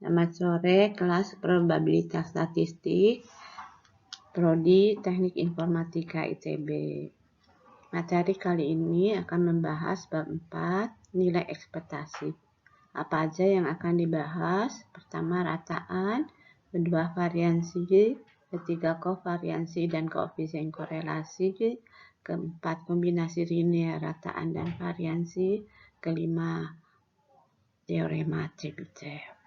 Selamat sore, kelas probabilitas statistik, Prodi Teknik Informatika ITB. Materi kali ini akan membahas bab 4, nilai ekspektasi. Apa aja yang akan dibahas? Pertama, rataan, kedua, variansi, ketiga, kovariansi dan koefisien korelasi, keempat, kombinasi linear rataan dan variansi, kelima, teorema Chebyshev.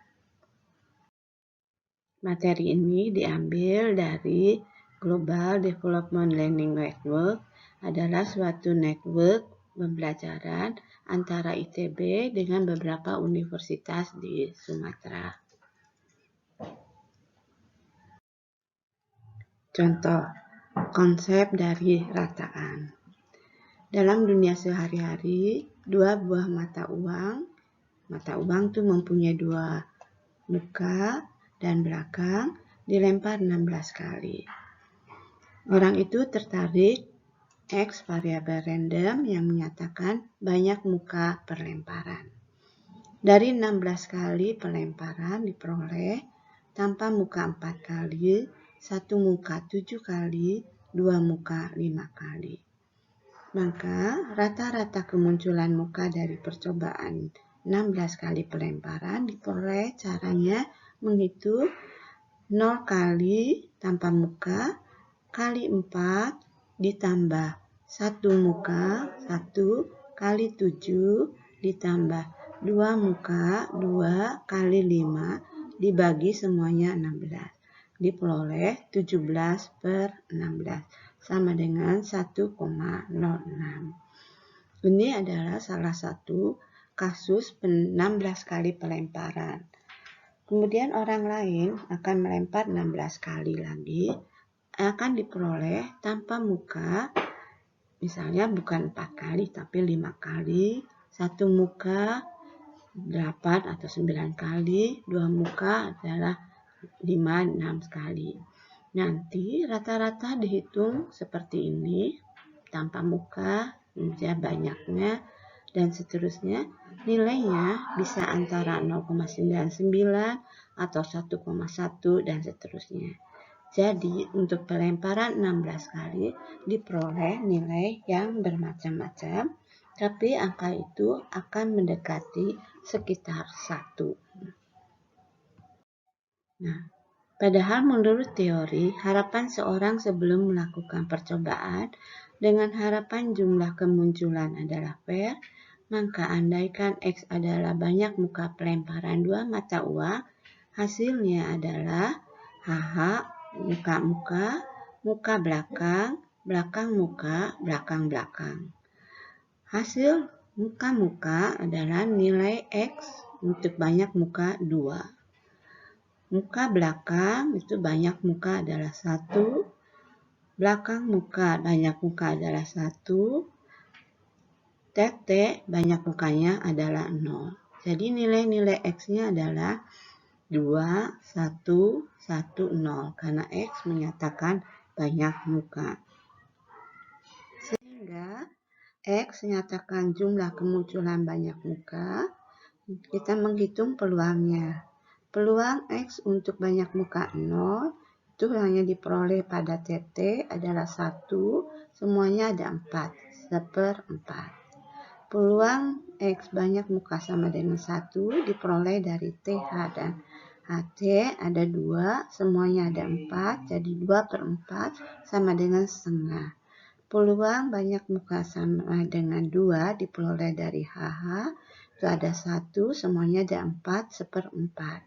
Materi ini diambil dari Global Development Learning Network, adalah suatu network pembelajaran antara ITB dengan beberapa universitas di Sumatera. Contoh, konsep dari rataan. Dalam dunia sehari-hari, dua buah mata uang itu mempunyai dua muka dan belakang, dilempar 16 kali. Orang itu tertarik X variabel random yang menyatakan banyak muka perlemparan. Dari 16 kali perlemparan diperoleh tanpa muka 4 kali, satu muka 7 kali, dua muka 5 kali. Maka rata-rata kemunculan muka dari percobaan 16 kali perlemparan diperoleh caranya menghitung 0 kali tanpa muka kali 4 ditambah 1 muka 1 kali 7 ditambah 2 muka 2 kali 5 dibagi semuanya 16. Diperoleh 17/16 sama dengan 1,06. Ini adalah salah satu kasus 16 kali pelemparan. Kemudian orang lain akan melempar 16 kali lagi, akan diperoleh tanpa muka, misalnya bukan 4 kali tapi 5 kali, satu muka 8 atau 9 kali, dua muka adalah 5-6 kali. Nanti rata-rata dihitung seperti ini, tanpa muka, banyaknya, dan seterusnya. Nilainya bisa antara 0,99 atau 1,1 dan seterusnya. Jadi untuk pelemparan 16 kali diperoleh nilai yang bermacam-macam, tapi angka itu akan mendekati sekitar 1. Nah, padahal menurut teori, harapan seorang sebelum melakukan percobaan dengan harapan jumlah kemunculan adalah fair, maka andaikan X adalah banyak muka pelemparan dua mata uang, hasilnya adalah HH, muka-muka, muka belakang, belakang muka, belakang belakang. Hasil muka-muka adalah nilai X untuk banyak muka 2. Muka belakang itu banyak muka adalah 1, belakang muka banyak muka adalah 1, TT banyak mukanya adalah 0. Jadi nilai-nilai X-nya adalah 2, 1, 1, 0 karena X menyatakan banyak muka. Sehingga X menyatakan jumlah kemunculan banyak muka, kita menghitung peluangnya. Peluang X untuk banyak muka 0 itu hanya diperoleh pada TT adalah 1, semuanya ada 4, 1/4. Peluang X banyak muka sama dengan 1 diperoleh dari TH dan HT ada 2, semuanya ada 4, jadi 2/4 sama dengan setengah. Peluang banyak muka sama dengan 2 diperoleh dari HH, itu ada 1, semuanya ada 4, 1/4.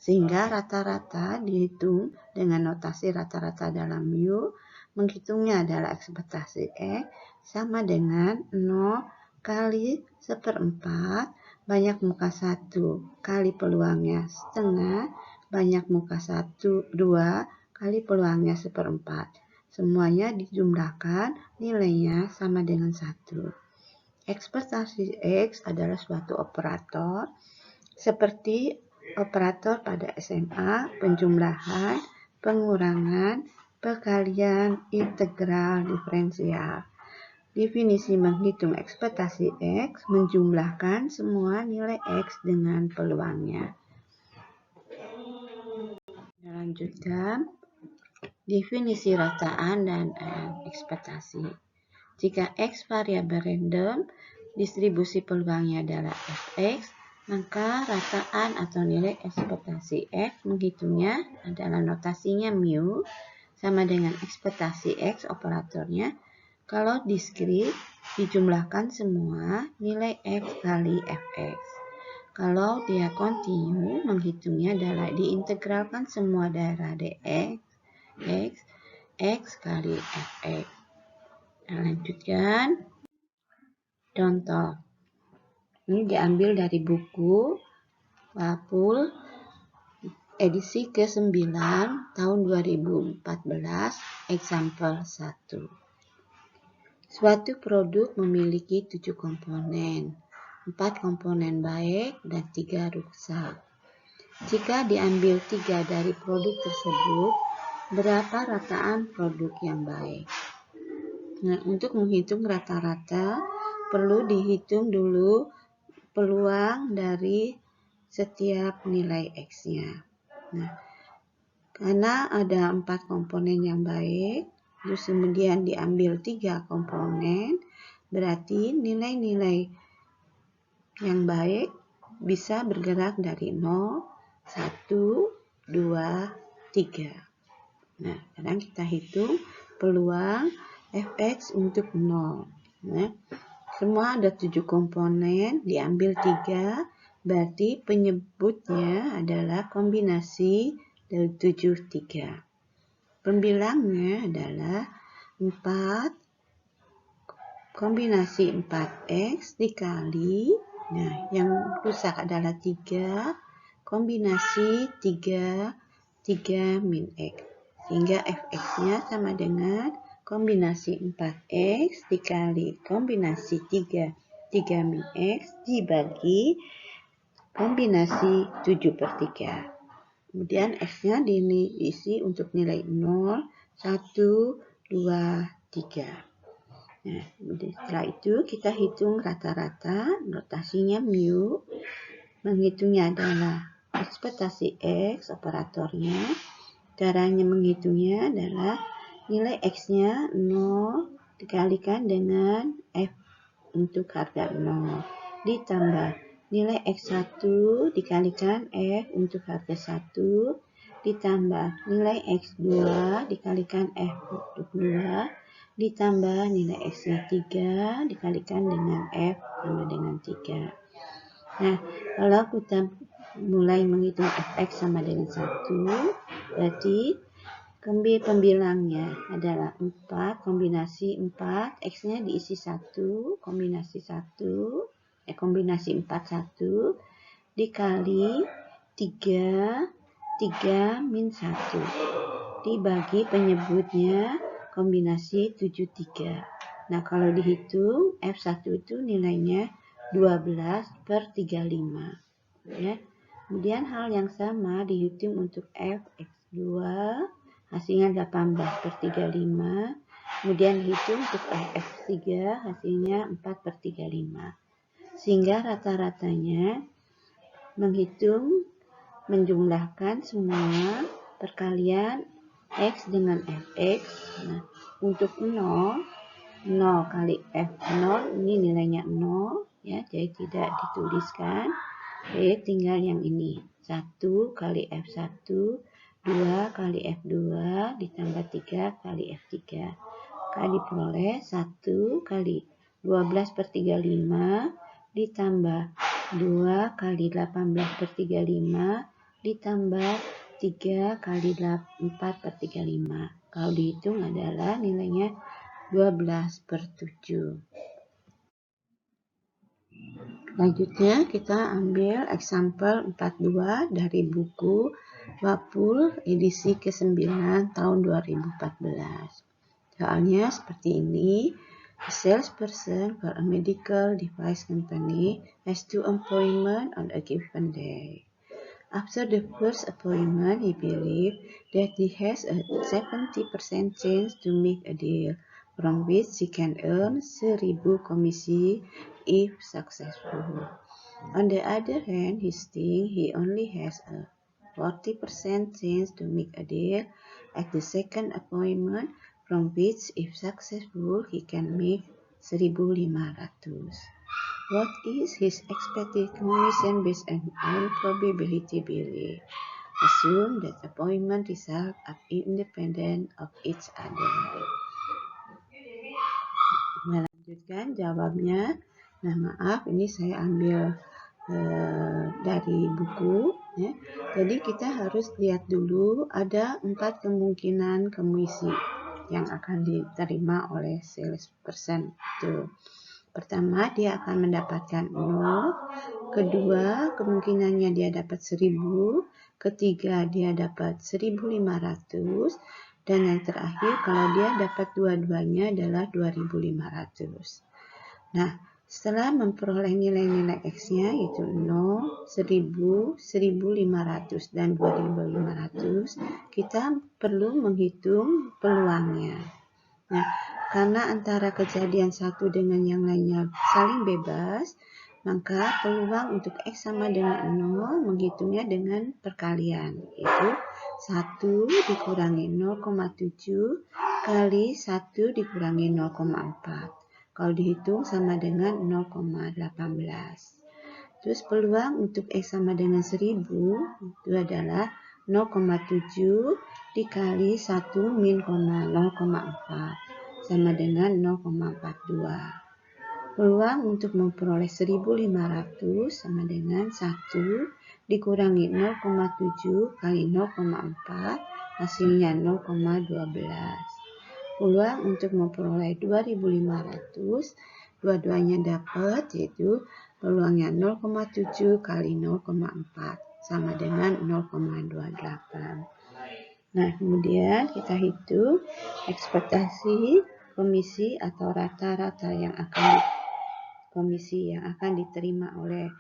Sehingga rata-rata dihitung dengan notasi rata-rata dalam mu, menghitungnya adalah ekspektasi X sama dengan 0 kali 1/4 banyak muka 1 kali peluangnya setengah banyak muka 1, 2 kali peluangnya 1/4. Semuanya dijumlahkan, nilainya sama dengan 1. Ekspektasi X adalah suatu operator seperti operator pada SMA, penjumlahan, pengurangan, perkalian, integral, diferensial. Definisi menghitung ekspektasi X menjumlahkan semua nilai X dengan peluangnya. lanjutkan definisi rataan dan ekspektasi. Jika X variabel random, distribusi peluangnya adalah Fx, maka rataan atau nilai ekspektasi X menghitungnya adalah notasinya mu sama dengan ekspektasi X operatornya. Kalau diskrit, dijumlahkan semua nilai X kali Fx. Kalau dia kontinu, menghitungnya adalah diintegralkan semua daerah dx, X kali Fx. Nah, lanjutkan. Contoh. Ini diambil dari buku Wapul edisi ke-9 tahun 2014, example 1. Suatu produk memiliki 7 komponen. 4 komponen baik dan 3 rusak. Jika diambil 3 dari produk tersebut, berapa rataan produk yang baik? Nah, untuk menghitung rata-rata, perlu dihitung dulu peluang dari setiap nilai X-nya. Nah, karena ada 4 komponen yang baik, terus kemudian diambil 3 komponen, berarti nilai-nilai yang baik bisa bergerak dari 0, 1, 2, 3. Nah, sekarang kita hitung peluang Fx untuk 0. Nah, semua ada 7 komponen, diambil 3, berarti penyebutnya adalah kombinasi dari 7, 3. Pembilangnya adalah 4 kombinasi 4x dikali, nah yang rusak adalah 3 kombinasi 3 min x, sehingga fx-nya sama dengan kombinasi 4x dikali kombinasi 3 min x dibagi kombinasi 7/3. Kemudian x-nya diisi untuk nilai 0, 1, 2, 3. Nah, setelah itu kita hitung rata-rata, notasinya mu, menghitungnya adalah ekspektasi X operatornya. Caranya menghitungnya adalah nilai X-nya 0 dikalikan dengan F untuk harga 0, ditambah nilai X1 dikalikan F untuk harga 1, ditambah nilai X2 dikalikan F untuk 2, ditambah nilai X-nya 3 dikalikan dengan F sama dengan 3. Nah, kalau kita mulai menghitung Fx sama dengan 1, berarti pembilangnya adalah 4 kombinasi 4, X-nya diisi 1, kombinasi 1, kombinasi 4, 1, dikali 3 min 1, dibagi penyebutnya kombinasi 7, 3. Nah, kalau dihitung, F1 itu nilainya 12/35. Ya. Kemudian hal yang sama dihitung untuk Fx2, hasilnya 18/35. Kemudian dihitung untuk Fx3, hasilnya 4/35. Sehingga rata-ratanya menghitung, menjumlahkan semua perkalian X dengan Fx. Nah, untuk 0 kali F0 ini nilainya 0 ya, jadi tidak dituliskan. Oke, tinggal yang ini. 1 kali F1, 2 kali F2 ditambah 3 kali F3. Maka diperoleh 1 kali 12/35 ditambah 2 kali 18/35 ditambah 3 kali 4/35. Kalau dihitung adalah nilainya 12/7. Selanjutnya kita ambil example 42 dari buku Wapul edisi ke-9 tahun 2014. Soalnya seperti ini. A salesperson for a medical device company has 2 appointments on a given day. After the first appointment, he believes that he has a 70% chance to make a deal, from which he can earn 1.000 komisi if successful. On the other hand, he thinks he only has a 40% chance to make a deal at the second appointment, from which, if successful, he can make 1.500. What is his expected commission based on probability Billy? Assume that appointment results are independent of each other. Melanjutkan jawabnya. Nah, maaf, ini saya ambil dari buku. Ya. Jadi kita harus lihat dulu ada 4 kemungkinan komisi yang akan diterima oleh salesperson itu. Pertama, dia akan mendapatkan 0. Kedua, kemungkinannya dia dapat 1.000. Ketiga, dia dapat 1.500. Dan yang terakhir, kalau dia dapat dua-duanya adalah 2.500. Nah, setelah memperoleh nilai-nilai X-nya, yaitu 0, 1.000, 1.500, dan 2.500, kita perlu menghitung peluangnya. Nah, karena antara kejadian satu dengan yang lainnya saling bebas, maka peluang untuk X sama dengan 0 menghitungnya dengan perkalian, yaitu 1 dikurangi 0,7 kali 1 dikurangi 0,4. Kalau dihitung sama dengan 0,18. Terus peluang untuk X sama dengan 1.000 itu adalah 0,7 dikali 1 min 0,4 sama dengan 0,42. Peluang untuk memperoleh 1.500 sama dengan 1 dikurangi 0,7 kali 0,4 hasilnya 0,12. Peluang untuk memperoleh 2.500 dua-duanya dapat, yaitu peluangnya 0,7 kali 0,4 sama dengan 0,28. Nah, kemudian kita hitung ekspektasi komisi atau rata-rata yang komisi yang akan diterima oleh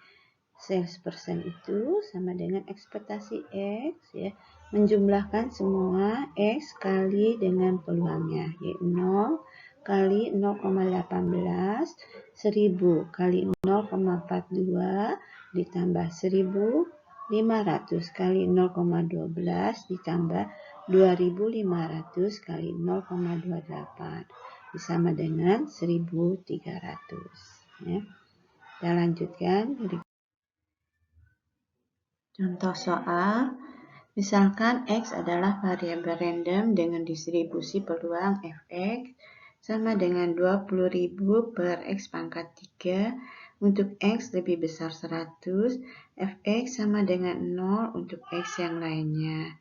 salesperson itu sama dengan ekspektasi X, ya, menjumlahkan semua X kali dengan peluangnya, yaitu 0 kali 0,18, 1.000 kali 0,42 ditambah 1.500 kali 0,12 ditambah 2.500 kali 0,28 sama dengan 1.300. Ya. Kita lanjutkan. Contoh soal, misalkan X adalah variabel random dengan distribusi peluang Fx sama dengan 20.000 per X pangkat 3. Untuk X lebih besar 100, Fx sama dengan 0 untuk X yang lainnya.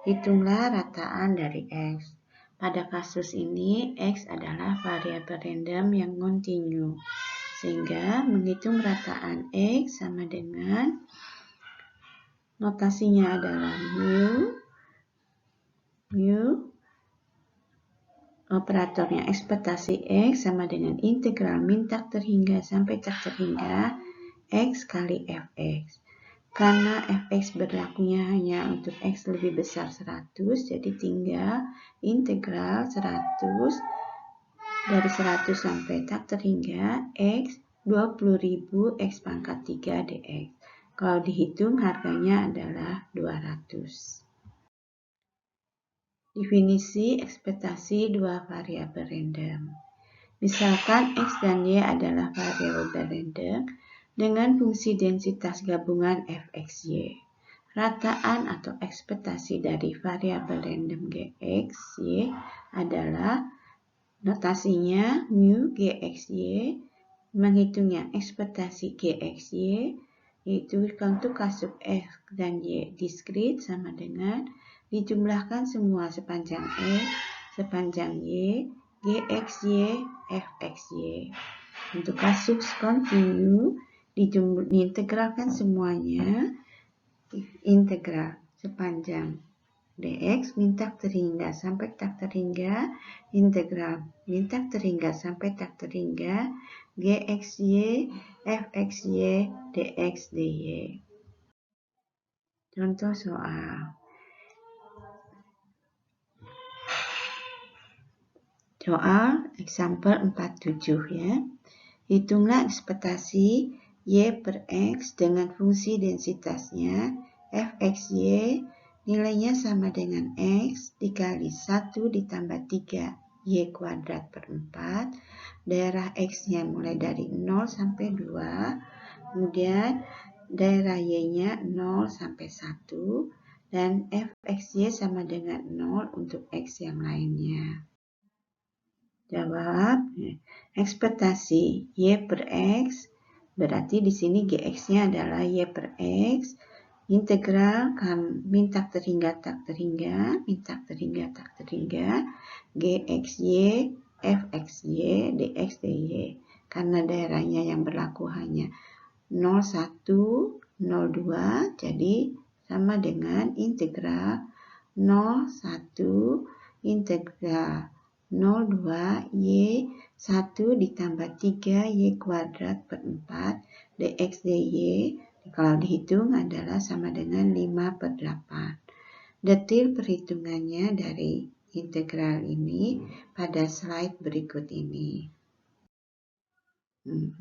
Hitunglah rataan dari X. Pada kasus ini, X adalah variabel random yang kontinu. Sehingga menghitung rataan X sama dengan notasinya adalah mu, operatornya ekspektasi X sama dengan integral min tak terhingga sampai tak terhingga X kali Fx. Karena Fx berlakunya hanya untuk X lebih besar 100, jadi tinggal integral 100 dari 100 sampai tak terhingga X 20.000 X pangkat 3 dx. Kalau dihitung harganya adalah 200. Definisi ekspektasi dua variabel random. Misalkan X dan Y adalah variabel random dengan fungsi densitas gabungan Fxy. Rataan atau ekspektasi dari variabel random Gxy adalah notasinya mu Gxy, menghitungnya ekspektasi Gxy, yaitu untuk kasus X dan Y diskrit sama dengan dijumlahkan semua sepanjang X, sepanjang Y, Gxy, Fxy. Untuk kasus kontinu, diintegralkan semuanya, integral sepanjang dx min tak terhingga sampai tak terhingga, integral min tak terhingga sampai tak terhingga, Gxy, Fxy, dx dy. Contoh soal. Soal example 47 ya. Hitunglah ekspektasi Y per X dengan fungsi densitasnya fxy nilainya sama dengan x dikali 1 ditambah 3y kuadrat per 4. Daerah x-nya mulai dari 0 sampai 2. Kemudian daerah y-nya 0 sampai 1. Dan fxy sama dengan 0 untuk x yang lainnya. Jawab, ekspektasi y per x, berarti di sini gx-nya adalah y per x. Integral min tak terhingga tak terhingga, gxy, fxy, dx, dy. Karena daerahnya yang berlaku hanya 01, 02, jadi sama dengan integral 01 integral 02 y 1 ditambah 3y kuadrat per 4 dx dy. Kalau dihitung adalah sama dengan 5/8. Detil perhitungannya dari integral ini pada slide berikut ini.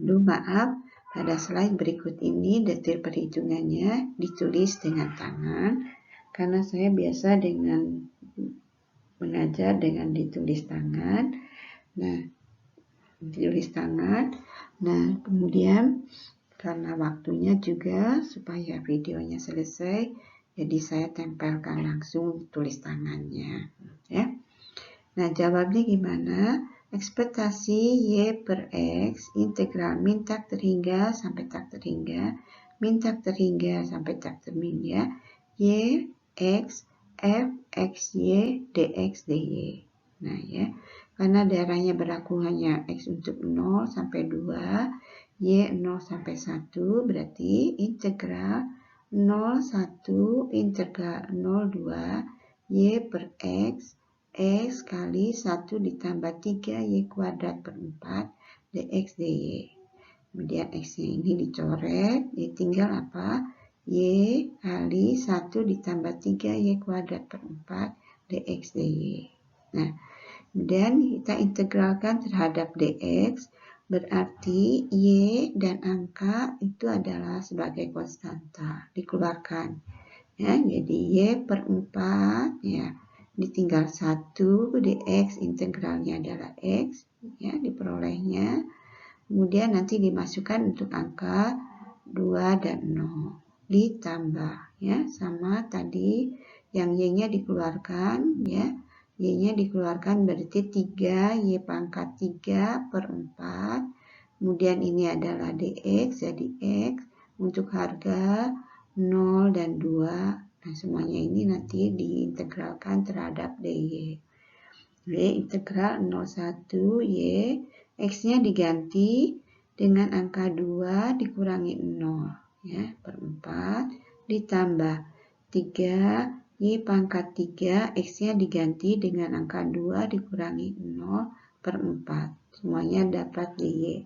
Maaf, pada slide berikut ini detil perhitungannya ditulis dengan tangan, karena saya biasa dengan mengajar dengan ditulis tangan. Nah, kemudian karena waktunya juga supaya videonya selesai, jadi saya tempelkan langsung tulis tangannya, ya. Nah, jawabnya gimana? Ekspektasi y per x integral min tak terhingga sampai tak terhingga, min tak terhingga sampai tak terhingga, y x f x y dx dy. Nah, ya, karena daerahnya berlaku hanya x untuk 0 sampai 2, y 0 sampai 1, berarti integral 01 integral 02 y per x kali 1 ditambah 3y kuadrat per 4 dx dy. Kemudian x-nya ini dicoret, jadi tinggal apa? Y kali 1 ditambah 3y kuadrat per 4 dx dy. Nah, kemudian kita integralkan terhadap dx, berarti y dan angka itu adalah sebagai konstanta, dikeluarkan. Ya, jadi y per 4, ya, ditinggal 1 dx, integralnya adalah x, ya, diperolehnya. Kemudian nanti dimasukkan untuk angka 2 dan 0. Ditambah, ya, sama tadi yang y-nya dikeluarkan, ya. Y-nya dikeluarkan berarti 3y pangkat 3 per 4. Kemudian ini adalah dx, jadi x untuk harga 0 dan 2. Nah, semuanya ini nanti diintegralkan terhadap dy. Jadi integral 01 y, x-nya diganti dengan angka 2 dikurangi 0, ya, per 4 ditambah 3 y pangkat 3, x-nya diganti dengan angka 2 dikurangi 0 per 4. Semuanya dapat dy.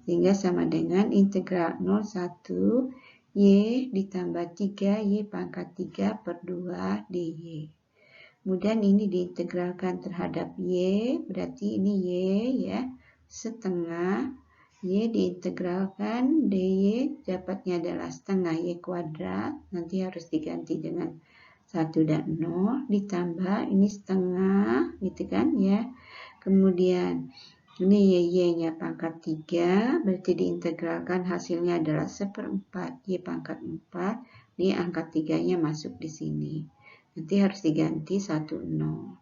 Sehingga sama dengan integral 01 y ditambah 3y pangkat 3 per 2 dy. Kemudian ini diintegralkan terhadap y, berarti ini y, ya, setengah. Y diintegralkan, dy dapatnya adalah setengah y kuadrat, nanti harus diganti dengan 1 dan 0, ditambah ini setengah, gitu kan, ya. Kemudian ini y-nya pangkat 3, berarti diintegralkan hasilnya adalah 1/4 y pangkat 4, ini angka 3-nya masuk di sini. Nanti harus diganti 1, 0.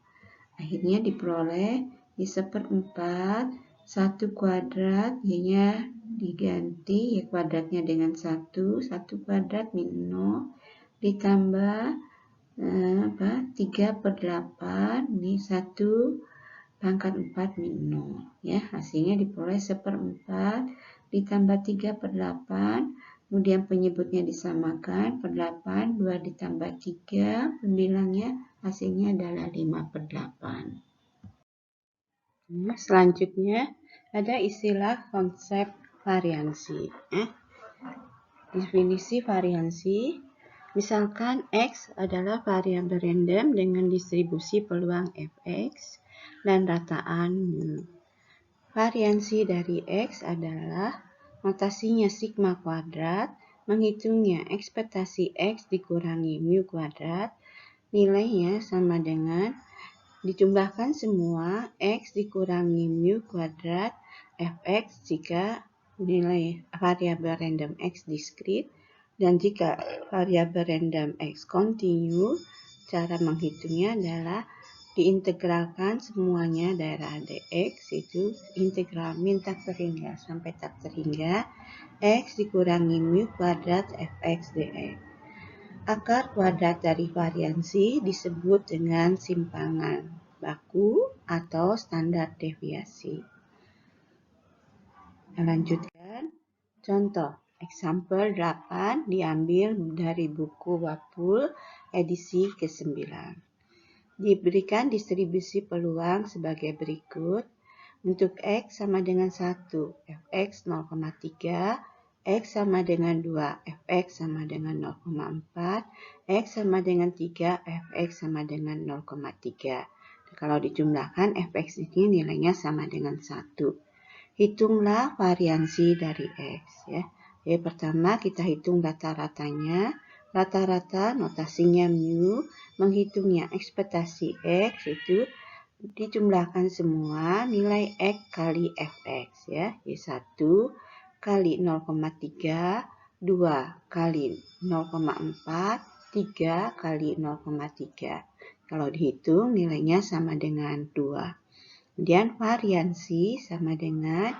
Akhirnya diperoleh y 1/4, 1 kuadrat, y-nya diganti, y kuadratnya dengan 1 kuadrat min 0, ditambah 3/8, ini 1 pangkat 4 min 0. Ya, hasilnya diperoleh 1/4 ditambah 3/8, kemudian penyebutnya disamakan per 8, 2 ditambah 3, pembilangnya hasilnya adalah 5/8. Nah, selanjutnya ada istilah konsep variansi. Definisi variansi. Misalkan X adalah variabel random dengan distribusi peluang Fx dan rataan mu. Variansi dari X adalah notasinya sigma kuadrat, menghitungnya ekspektasi X dikurangi mu kuadrat, nilainya sama dengan dijumlahkan semua X dikurangi mu kuadrat fx jika nilai variabel random X diskrit, dan jika variabel random X kontinu. Cara menghitungnya adalah diintegralkan semuanya daerah dx, itu integral min tak terhingga sampai tak terhingga X dikurangi mu kuadrat fx dx. Akar kuadrat dari variansi disebut dengan simpangan baku atau standar deviasi. Lanjutkan. Contoh, example 8 diambil dari buku Wapul edisi ke-9. Diberikan distribusi peluang sebagai berikut. Untuk X sama dengan 1, fx 0,3, X sama dengan 2, fx sama dengan 0,4, X sama dengan 3, fx sama dengan 0,3. Kalau dijumlahkan, fx ini nilainya sama dengan 1. Hitunglah variansi dari X. Ya. Jadi pertama kita hitung rata-ratanya. Rata-rata notasinya mu, menghitungnya ekspektasi X itu dijumlahkan semua nilai X kali fx ya. Jadi 1 kali 0,3, 2 kali 0,4, 3 kali 0,3. Kalau dihitung nilainya sama dengan 2. Kemudian variansi sama dengan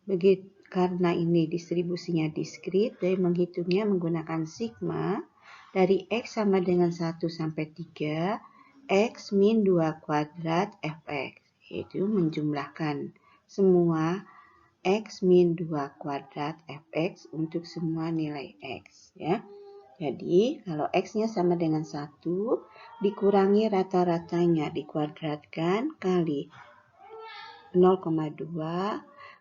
begitu. Karena ini distribusinya diskrit, jadi menghitungnya menggunakan sigma dari X sama dengan 1 sampai 3, X min 2 kuadrat fx. Itu menjumlahkan semua X min 2 kuadrat fx untuk semua nilai X. Ya. Jadi, kalau X-nya sama dengan 1, dikurangi rata-ratanya, dikuadratkan kali 0,2,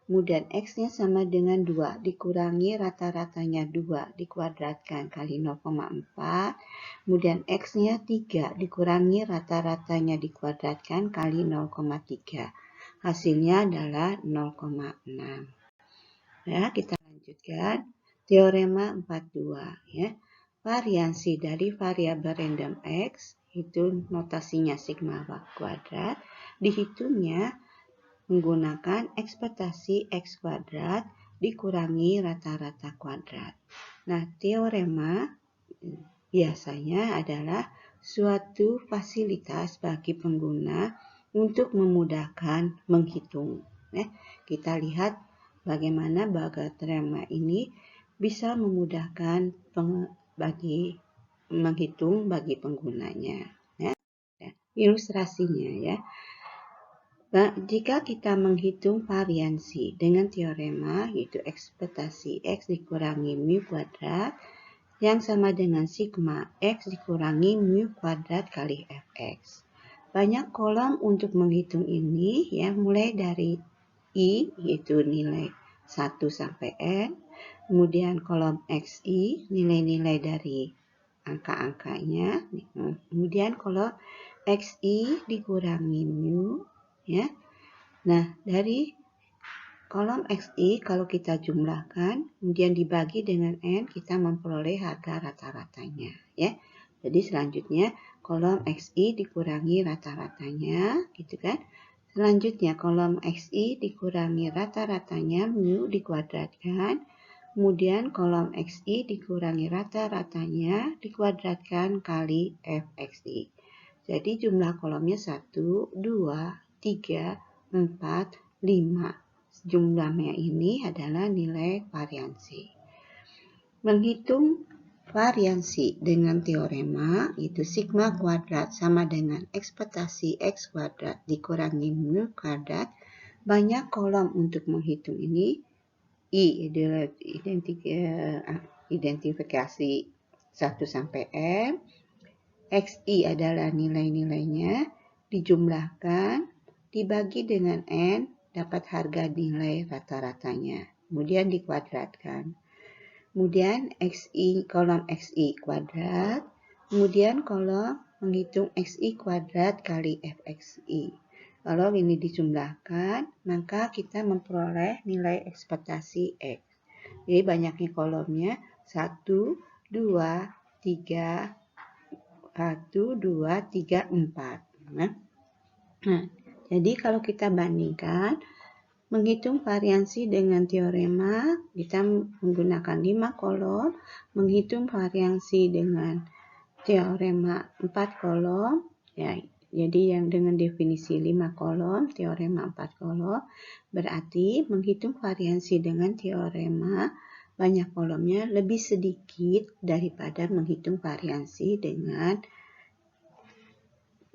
kemudian X-nya sama dengan 2, dikurangi rata-ratanya 2, dikuadratkan kali 0,4, kemudian X-nya 3, dikurangi rata-ratanya dikuadratkan kali 0,3. Hasilnya adalah 0,6. Ya, kita lanjutkan. Teorema 42. Ya. Variansi dari variabel random X, itu notasinya sigma kuadrat, dihitungnya menggunakan ekspektasi X kuadrat dikurangi rata-rata kuadrat. Nah, teorema biasanya adalah suatu fasilitas bagi pengguna untuk memudahkan menghitung. Kita lihat bagaimana teorema ini bisa memudahkan bagi menghitung bagi penggunanya. Ilustrasinya ya. Jika kita menghitung variansi dengan teorema, yaitu ekspektasi X dikurangi mu kuadrat, yang sama dengan sigma X dikurangi mu kuadrat kali fx. Banyak kolom untuk menghitung ini, ya, mulai dari I, yaitu nilai 1 sampai N, kemudian kolom XI, nilai-nilai dari angka-angkanya, kemudian kolom XI dikurangi mu, ya. Nah, dari kolom XI kalau kita jumlahkan, kemudian dibagi dengan N, kita memperoleh harga rata-ratanya, ya. Jadi selanjutnya kolom XI dikurangi rata-ratanya, gitu kan. Selanjutnya kolom XI dikurangi rata-ratanya, mu dikuadratkan. Kemudian kolom XI dikurangi rata-ratanya dikuadratkan kali fxi. Jadi jumlah kolomnya 1, 2, 3, 4, 5. Jumlahnya ini adalah nilai variansi. Menghitung variansi dengan teorema, itu sigma kuadrat sama dengan ekspektasi X kuadrat dikurangi mu kuadrat. Banyak kolom untuk menghitung ini. I identifikasi 1 sampai M. XI adalah nilai-nilainya, dijumlahkan, dibagi dengan N, dapat harga nilai rata-ratanya. Kemudian dikuadratkan. Kemudian kolom XI kuadrat, kemudian kolom menghitung XI kuadrat kali fxi. Kalau ini dijumlahkan, maka kita memperoleh nilai ekspektasi X. Jadi banyaknya kolomnya 1, 2, 3, 1, 2, 3, 4. Nah, jadi kalau kita bandingkan, menghitung variansi dengan teorema, kita menggunakan 5 kolom, menghitung variansi dengan teorema 4 kolom, ya, jadi yang dengan definisi 5 kolom, teorema 4 kolom, berarti menghitung variansi dengan teorema banyak kolomnya lebih sedikit daripada menghitung variansi dengan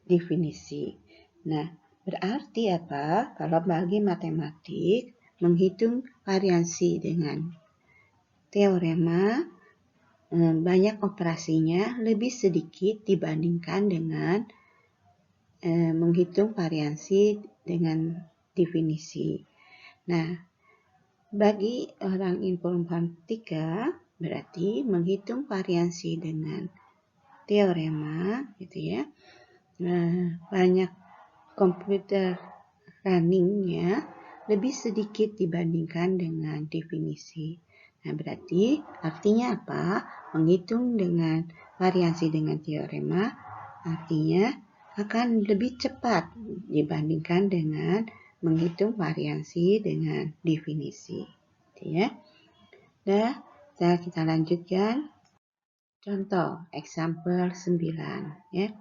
definisi. Nah, berarti apa? Kalau bagi matematik, menghitung variansi dengan teorema banyak operasinya lebih sedikit dibandingkan dengan menghitung variansi dengan definisi. Nah, bagi orang informatika berarti menghitung variansi dengan teorema, gitu ya. Nah, banyak komputer runningnya lebih sedikit dibandingkan dengan definisi. Nah, berarti artinya apa? Menghitung dengan variansi dengan teorema artinya akan lebih cepat dibandingkan dengan menghitung variansi dengan definisi. Ya. Nah, kita lanjutkan. Contoh, example 9. Ya.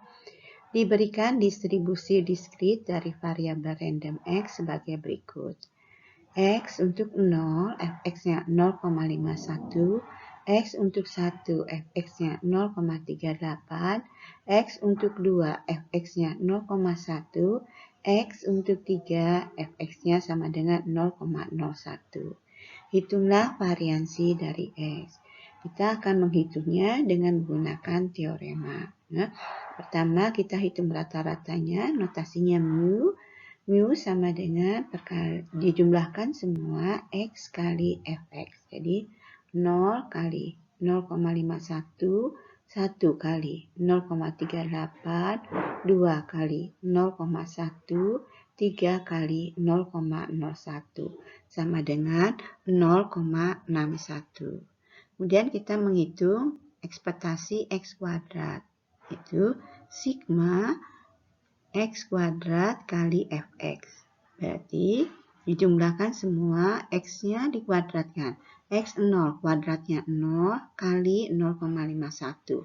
Diberikan distribusi diskrit dari variabel random X sebagai berikut. X untuk 0, fx-nya 0,51, X untuk 1, fx-nya 0,38, X untuk 2, fx-nya 0,1, X untuk 3, fx-nya sama dengan 0,01. Hitunglah variansi dari X. Kita akan menghitungnya dengan menggunakan teorema. Nah, pertama kita hitung rata-ratanya, notasinya mu. Mu sama dengan dijumlahkan semua X kali fx. Jadi 0 kali 0,51, 1 kali 0,38, 2 kali 0,1, 3 kali 0,01 sama dengan 0,61. Kemudian kita menghitung ekspektasi X kuadrat, itu sigma X kuadrat kali fx. Berarti dijumlahkan semua X-nya dikuadratkan. X0 kuadratnya 0 kali 0,51.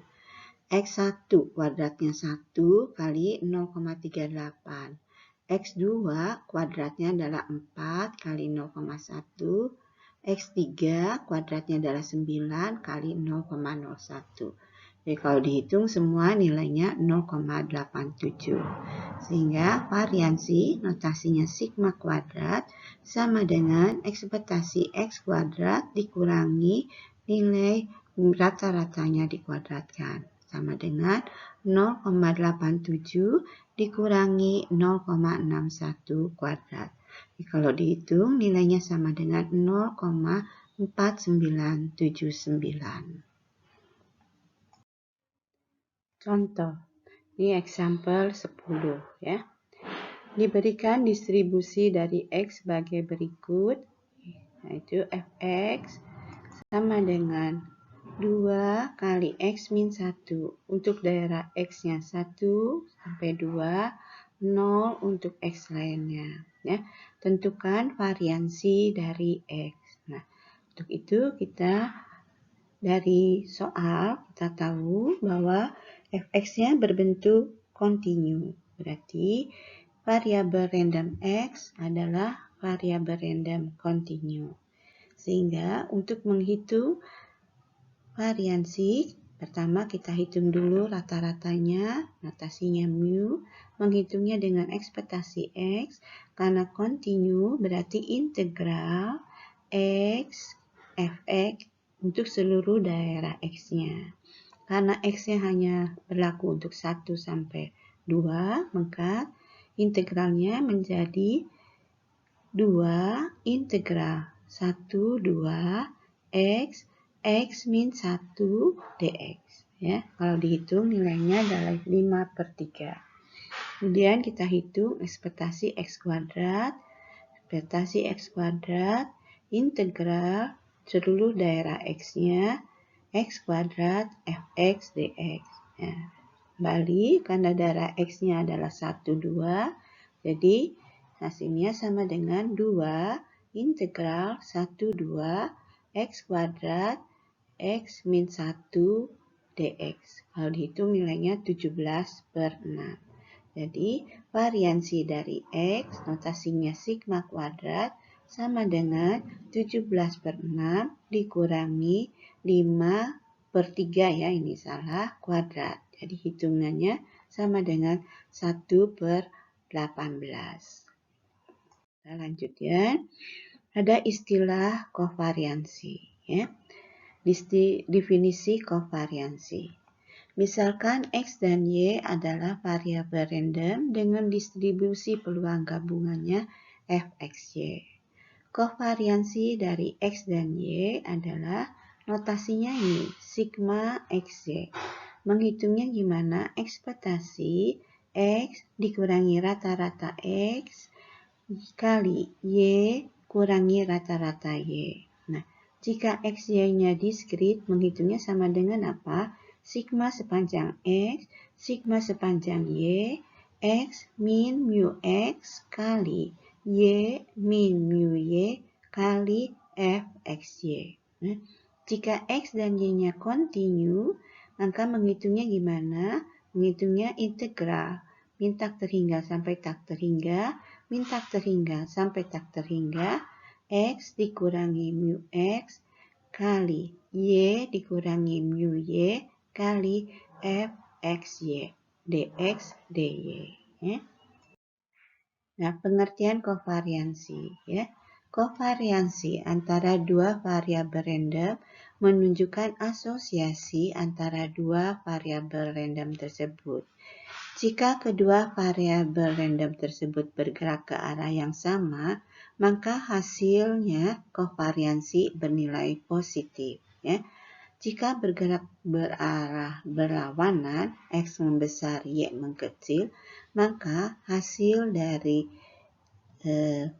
X1 kuadratnya 1 kali 0,38. X2 kuadratnya adalah 4 kali 0,1. X3 kuadratnya adalah 9 kali 0,01. Jadi kalau dihitung semua nilainya 0,87. Sehingga variansi notasinya sigma kuadrat sama dengan ekspektasi X kuadrat dikurangi nilai rata-ratanya dikuadratkan. Sama dengan 0,87 dikurangi 0,61 kuadrat. Jadi kalau dihitung nilainya sama dengan 0,4979. Contoh, ini example 10 ya. Diberikan distribusi dari X sebagai berikut, yaitu fx sama dengan 2 kali X min 1 untuk daerah X-nya 1 sampai 2, 0 untuk X lainnya. Ya. Tentukan variansi dari X. Nah, untuk itu kita dari soal kita tahu bahwa fx-nya berbentuk kontinu. Berarti variabel random X adalah variabel random kontinu. Sehingga untuk menghitung variansi, pertama kita hitung dulu rata-ratanya, notasinya mu, menghitungnya dengan ekspektasi X, karena kontinu berarti integral X, fx untuk seluruh daerah X-nya. Karena X-nya hanya berlaku untuk 1 sampai 2, maka integralnya menjadi 2 integral 1, 2, X, X min 1 dx. Ya, kalau dihitung nilainya adalah 5/3. Kemudian kita hitung ekspektasi X kuadrat. Ekspektasi X kuadrat integral seluruh daerah X-nya X kuadrat fx dx. Nah, kembali karena darah X-nya adalah 1, 2. Jadi hasilnya sama dengan 2 integral 1, 2 X kuadrat X min 1 dx. Kalau dihitung nilainya 17/6. Jadi, variansi dari X, notasinya sigma kuadrat, sama dengan 17/6 dikurangi 5/3 ya, ini salah, kuadrat. Jadi, hitungannya sama dengan 1/18. Kita lanjut ya. Ada istilah kovariansi ya. Definisi kovariansi. Misalkan X dan Y adalah variabel random dengan distribusi peluang gabungannya Fxy. Kovariansi dari X dan Y adalah notasinya ini, sigma Xy. Menghitungnya gimana? Ekspektasi X dikurangi rata-rata X kali Y kurangi rata-rata Y. Nah, jika XY-nya diskrit, menghitungnya sama dengan apa? Sigma sepanjang X, sigma sepanjang Y, X min mu X kali Y min mu Y kali Fxy. Nah, jika X dan Y-nya kontinu, maka menghitungnya gimana? Menghitungnya integral. Min tak terhingga sampai tak terhingga, min tak terhingga sampai tak terhingga, X dikurangi mu X kali Y dikurangi mu Y kali Fxy dx dy. Ya. Nah, pengertian kovariansi ya. Kovariansi antara dua variabel random menunjukkan asosiasi antara dua variabel random tersebut. Jika kedua variabel random tersebut bergerak ke arah yang sama, maka hasilnya kovariansi bernilai positif ya. Jika bergerak berarah berlawanan, X membesar, Y mengkecil, maka hasil dari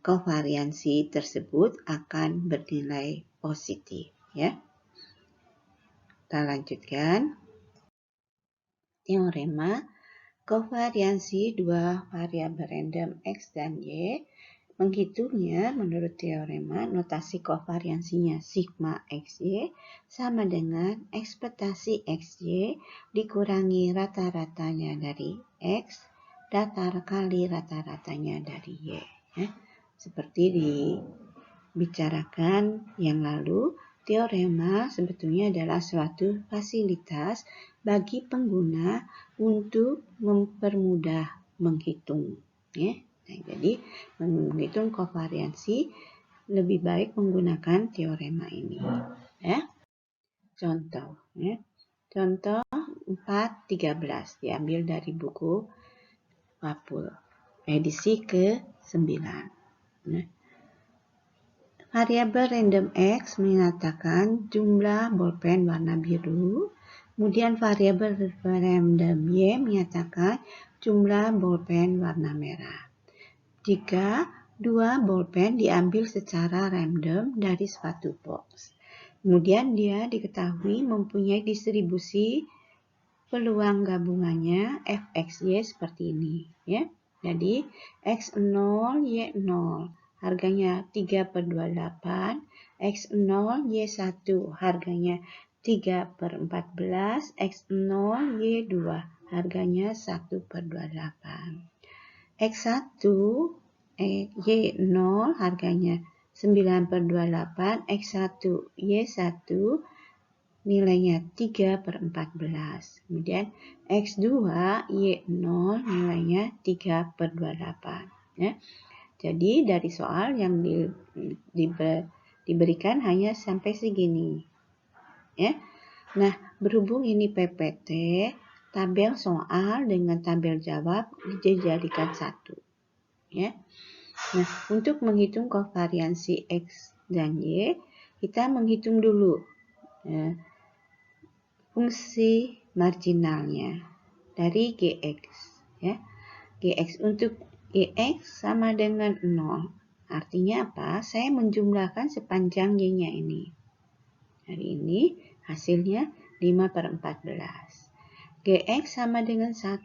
kovariansi tersebut akan bernilai positif. Ya. Kita lanjutkan. Teorema kovariansi dua variabel random X dan Y. Menghitungnya menurut teorema, notasi kovariansinya sigma Xy sama dengan ekspektasi Xy dikurangi rata-ratanya dari X kali rata-ratanya dari Y. Ya. Seperti dibicarakan yang lalu, teorema sebetulnya adalah suatu fasilitas bagi pengguna untuk mempermudah menghitung. Ya. Nah, jadi menghitung kovariansi lebih baik menggunakan teorema ini. Ya. Contoh. Ya. Contoh 4.13 diambil dari buku Wapul edisi ke-9. Nah, variabel random X menyatakan jumlah bolpen warna biru, kemudian variabel random Y menyatakan jumlah bolpen warna merah. Jika dua bolpen diambil secara random dari suatu box, kemudian dia diketahui mempunyai distribusi peluang gabungannya Fxy seperti ini, ya. Jadi X0, Y0, harganya 3/28, X0, Y1, harganya 3/14, X0, Y2, harganya 1/28. X1, Y0 harganya 9/28, X1, Y1 nilainya 3/14. Kemudian X2, Y0 nilainya 3/28. Ya. Jadi dari soal yang diberikan hanya sampai segini. Ya. Nah, berhubung ini PPT, tabel soal dengan tabel jawab dijadikan satu. Ya. Nah, untuk menghitung kovariansi X dan Y, kita menghitung dulu fungsi marginalnya dari Gx. Ya. Gx untuk Gx sama dengan 0. Artinya apa? Saya menjumlahkan sepanjang Y-nya ini. Hari ini Hasilnya 5/14. Gx sama dengan 1,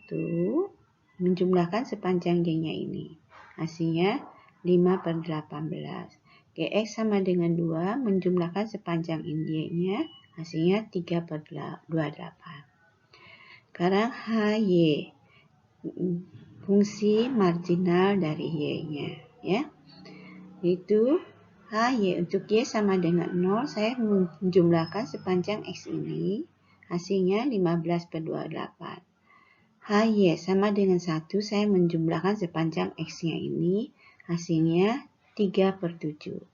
menjumlahkan sepanjang Y-nya ini. Hasilnya 5/18. Gx sama dengan 2, menjumlahkan sepanjang Y-nya. Hasilnya 3/28. Sekarang HY, fungsi marginal dari Y-nya. Ya. Itu HY untuk Y sama dengan 0, saya menjumlahkan sepanjang X ini. Hasilnya 15/28. HY sama dengan 1, saya menjumlahkan sepanjang X-nya ini. Hasilnya 3/7.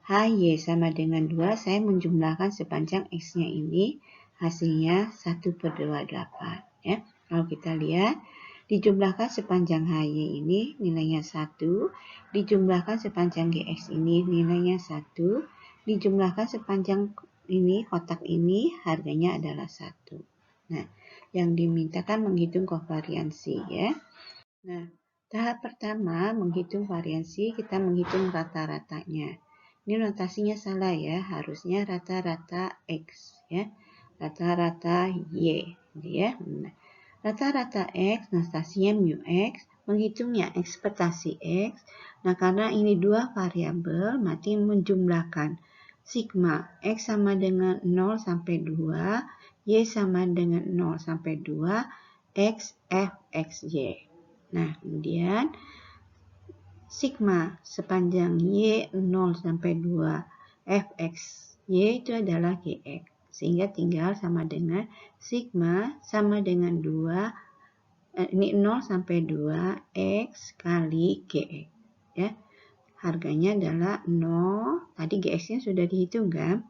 HY sama dengan 2, saya menjumlahkan sepanjang X-nya ini. Hasilnya 1/28. Ya. Kalau kita lihat, dijumlahkan sepanjang HY ini nilainya 1, dijumlahkan sepanjang GX ini nilainya 1, dijumlahkan sepanjang ini, kotak ini, harganya adalah 1. Nah, yang dimintakan menghitung kovariansi ya. Nah, tahap pertama menghitung variansi, kita menghitung rata-ratanya. Ini notasinya salah ya, harusnya rata-rata X ya. Rata-rata Y ya. Nah, rata-rata X, notasinya mu X, menghitungnya ekspektasi X. Nah, karena ini dua variabel, maka menjumlahkan sigma X sama dengan 0 sampai 2, Y sama dengan 0 sampai 2, X, F, X, Y. Nah, kemudian sigma sepanjang Y 0 sampai 2, F, X, Y itu adalah GX. Sehingga tinggal sama dengan sigma sama dengan 2, ini 0 sampai 2, X kali GX. Ya. Harganya adalah 0, tadi GX-nya sudah dihitung kan?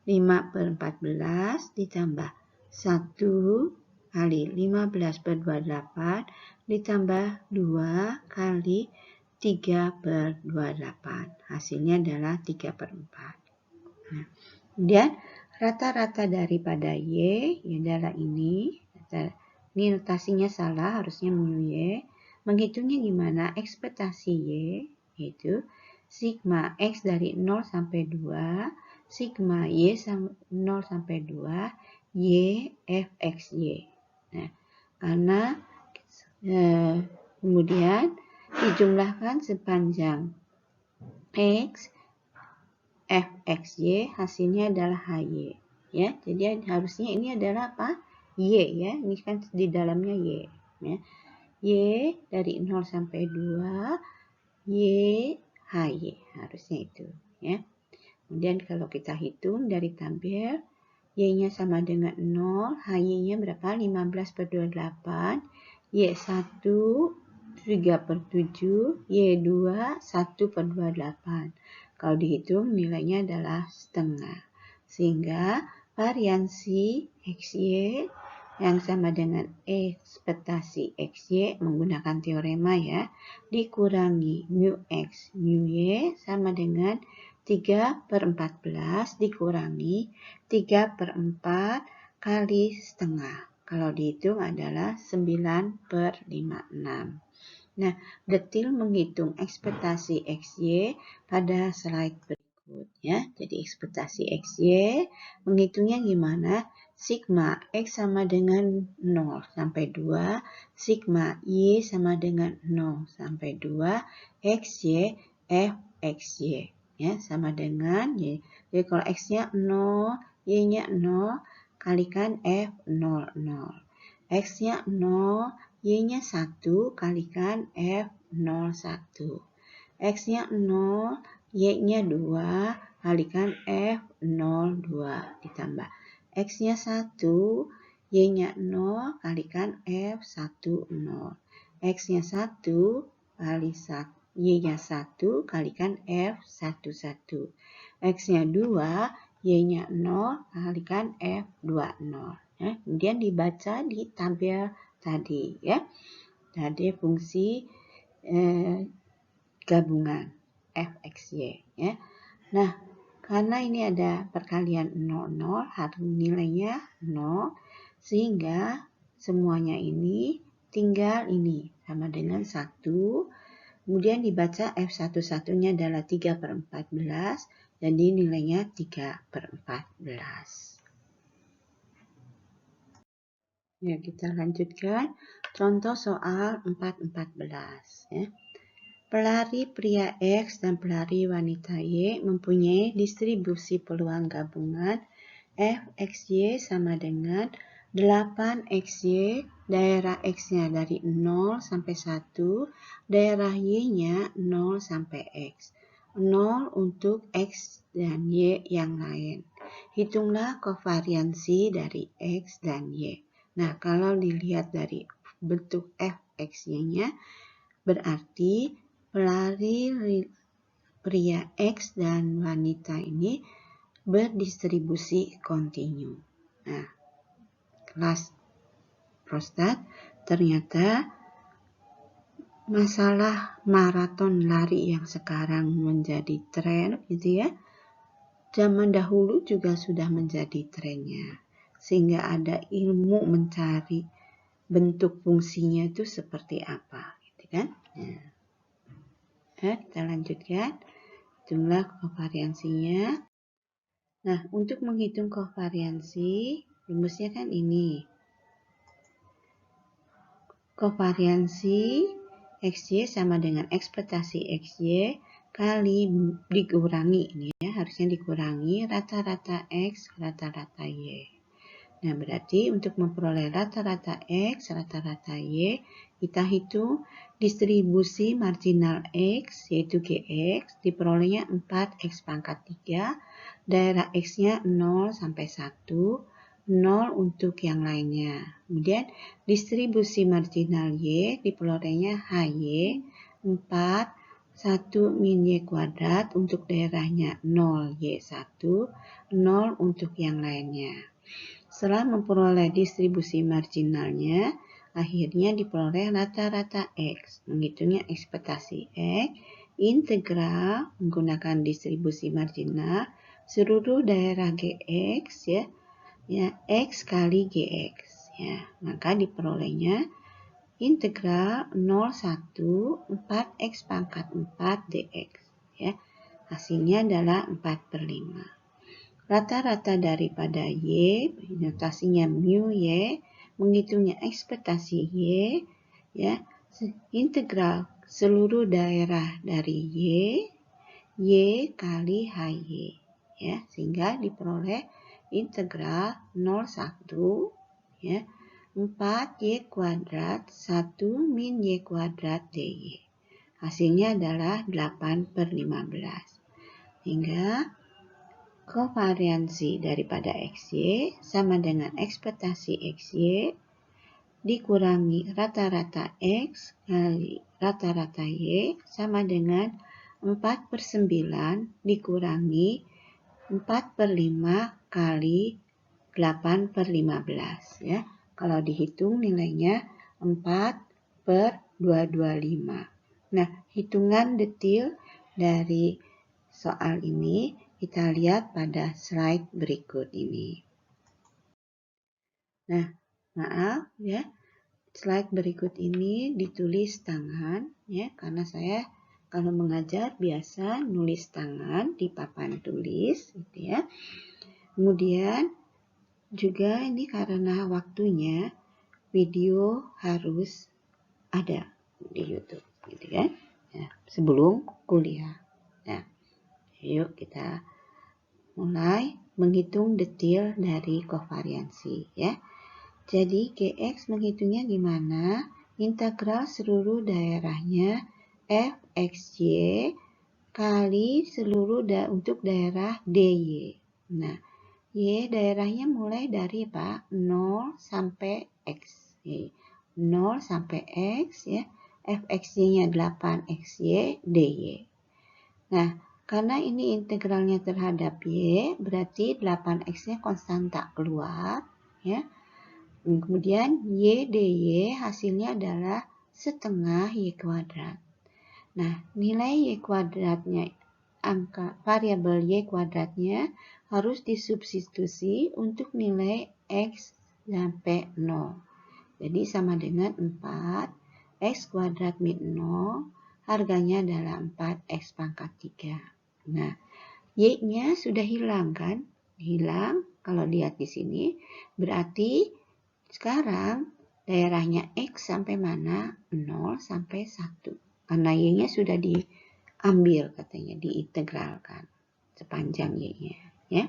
5/14 ditambah 1 kali 15/28 ditambah 2 kali 3/28. Hasilnya adalah 3/4. Nah, kemudian rata-rata daripada Y adalah ini. Ini notasinya salah, harusnya mu Y. Menghitungnya gimana? Ekspektasi Y yaitu sigma X dari 0 sampai 2, sigma Y 0 sampai 2, Y F X Y. Nah, karena kemudian dijumlahkan sepanjang X, F, X, Y, hasilnya adalah HY. Ya, jadi harusnya ini adalah apa? Y ya, ini kan di dalamnya Y. Ya. Y dari 0 sampai 2, Y, HY, harusnya itu. Ya. Kemudian kalau kita hitung dari tabel, Y-nya sama dengan 0, HY-nya berapa? 15/28, Y1 3/7, Y2 1/28. Kalau dihitung nilainya adalah setengah. Sehingga variansi XY yang sama dengan ekspektasi XY menggunakan teorema ya, dikurangi mu X, mu Y sama dengan 3/14 dikurangi 3/4 kali setengah. Kalau dihitung adalah 9/56. Nah, detil menghitung ekspektasi XY pada slide berikut ya. Jadi ekspektasi XY menghitungnya gimana? Sigma X sama dengan 0 sampai 2, sigma Y sama dengan 0 sampai 2, XY, F, XY. Ya, sama dengan Y. Jadi kalau X-nya 0, Y-nya 0, kalikan F 0, 0. X-nya 0, Y-nya 1, kalikan F 0, 1. X-nya 0, Y-nya 2, kalikan F 0, 2. Ditambah X-nya 1, Y-nya 0, kalikan F 1, 0. X-nya 1, kali 1. Y-nya 1, kalikan F 1, 1. X-nya 2, Y-nya 0, kalikan F 2, 0. Ya, kemudian dibaca di tabel tadi ya. Tadi fungsi gabungan F, X, Y. Ya. Nah, karena ini ada perkalian 0, 0, harus nilainya 0, sehingga semuanya ini tinggal ini sama dengan 1. Kemudian dibaca F11-nya adalah 3/14, jadi nilainya 3/14. Ya, kita lanjutkan contoh soal 4.14 ya. Pelari pria X dan pelari wanita Y mempunyai distribusi peluang gabungan Fxy sama dengan 8xy, daerah X-nya dari 0 sampai 1, daerah Y-nya 0 sampai X. 0 untuk X dan Y yang lain. Hitunglah kovariansi dari X dan Y. Nah, kalau dilihat dari bentuk Fxy-nya, berarti pelari pria X dan wanita ini berdistribusi kontinu. Nah, kelas prostat ternyata masalah maraton lari yang sekarang menjadi tren gitu ya. Zaman dahulu juga sudah menjadi trennya. Sehingga ada ilmu mencari bentuk fungsinya itu seperti apa gitu kan. Nah, kita lanjutkan. Jumlah kovariansinya. Nah, untuk menghitung kovariansi, rumusnya kan ini. Kovariansi XY sama dengan ekspektasi XY kali dikurangi, ini ya, harusnya dikurangi rata-rata X, rata-rata Y. Nah, berarti untuk memperoleh rata-rata X, rata-rata Y, kita hitung distribusi marginal X, yaitu GX, diperolehnya 4X pangkat 3, daerah X-nya 0 sampai 1, 0 untuk yang lainnya. Kemudian distribusi marginal Y, diperolehnya HY, 4, 1 min Y kuadrat untuk daerahnya 0, Y1, 0 untuk yang lainnya. Setelah memperoleh distribusi marginalnya, akhirnya diperoleh rata-rata X. Menghitungnya ekspektasi X, integral menggunakan distribusi marginal seluruh daerah GX ya X kali GX ya. Maka diperolehnya integral 01 4X pangkat 4 dx ya. Hasilnya adalah 4/5. Rata-rata daripada Y, notasinya mu Y, menghitungnya ekspektasi Y, ya, integral seluruh daerah dari Y kali HY, ya, sehingga diperoleh integral 01, ya, 4Y kuadrat 1 min Y kuadrat DY. Hasilnya adalah 8/15. Hingga kovariansi daripada XY sama dengan ekspektasi XY dikurangi rata-rata X kali rata-rata Y sama dengan 4/9 dikurangi 4/5 kali 8/15 ya. Kalau dihitung nilainya 4/225. Nah, hitungan detil dari soal ini kita lihat pada slide berikut ini. Nah, maaf ya, slide berikut ini ditulis tangan ya, karena saya kalau mengajar biasa nulis tangan di papan tulis gitu ya. Kemudian juga ini karena waktunya video harus ada di YouTube gitu kan. Ya, sebelum kuliah. Nah, yuk kita mulai menghitung detil dari kovariansi ya. Jadi GX menghitungnya gimana? Integral seluruh daerahnya Fxy kali seluruh untuk daerah DY. Nah, Y daerahnya mulai dari apa? 0 sampai X. 0 sampai X ya. Fxy-nya 8xy dy. Nah, karena ini integralnya terhadap Y, berarti 8x-nya konstanta keluar. Ya. Kemudian Y dy hasilnya adalah setengah Y kuadrat. Nah, nilai Y kuadratnya, angka variabel Y kuadratnya harus disubstitusi untuk nilai X sampai 0. Jadi sama dengan 4, X kuadrat min 0, harganya adalah 4X pangkat 3. Nah, Y-nya sudah hilang kan? Hilang. Kalau lihat di sini, berarti Sekarang daerahnya X sampai mana? 0 sampai 1. Karena Y-nya sudah diambil katanya, diintegralkan sepanjang Y-nya. Ya.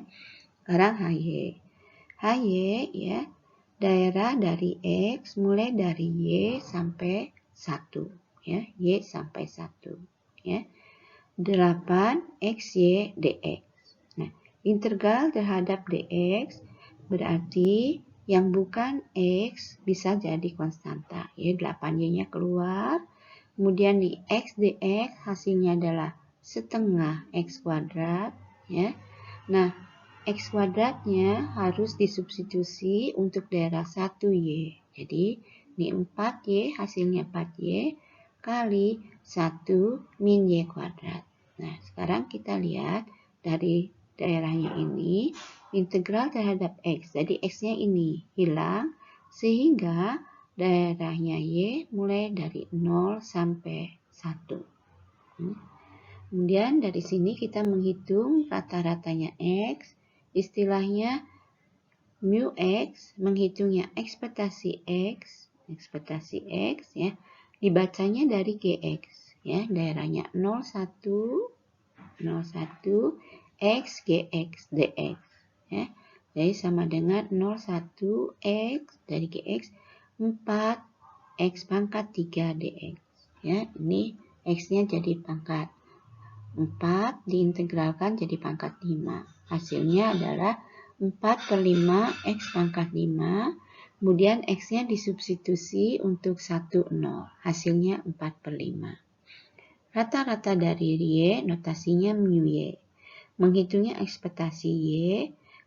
Sekarang HY. HY ya, daerah dari X mulai dari Y sampai 1. Ya, Y sampai 1. Ya. 8XY dx. Nah, integral terhadap dx berarti yang bukan X bisa jadi konstanta. Ya, 8Y-nya keluar. Kemudian di X dx hasilnya adalah setengah X kuadrat. Ya. Nah, X kuadratnya harus disubstitusi untuk daerah 1Y. Jadi, ini 4Y, hasilnya 4Y kali 1 min Y kuadrat. Nah, sekarang kita lihat dari daerahnya ini, integral terhadap X. Jadi, X-nya ini hilang, sehingga daerahnya Y mulai dari 0 sampai 1. Kemudian dari sini kita menghitung rata-ratanya X, istilahnya mu X, menghitungnya ekspektasi X ya, dibacanya dari GX ya, daerahnya 01 X GX dx ya. Jadi sama dengan 01 X dari GX 4 X pangkat 3 dx ya. Ini X-nya jadi pangkat 4 diintegralkan jadi pangkat 5. Hasilnya adalah 4/5 X pangkat 5. Kemudian X-nya disubstitusi untuk 1, 0. Hasilnya 4/5. Rata-rata dari Y, notasinya mu Y. Menghitungnya ekspektasi Y.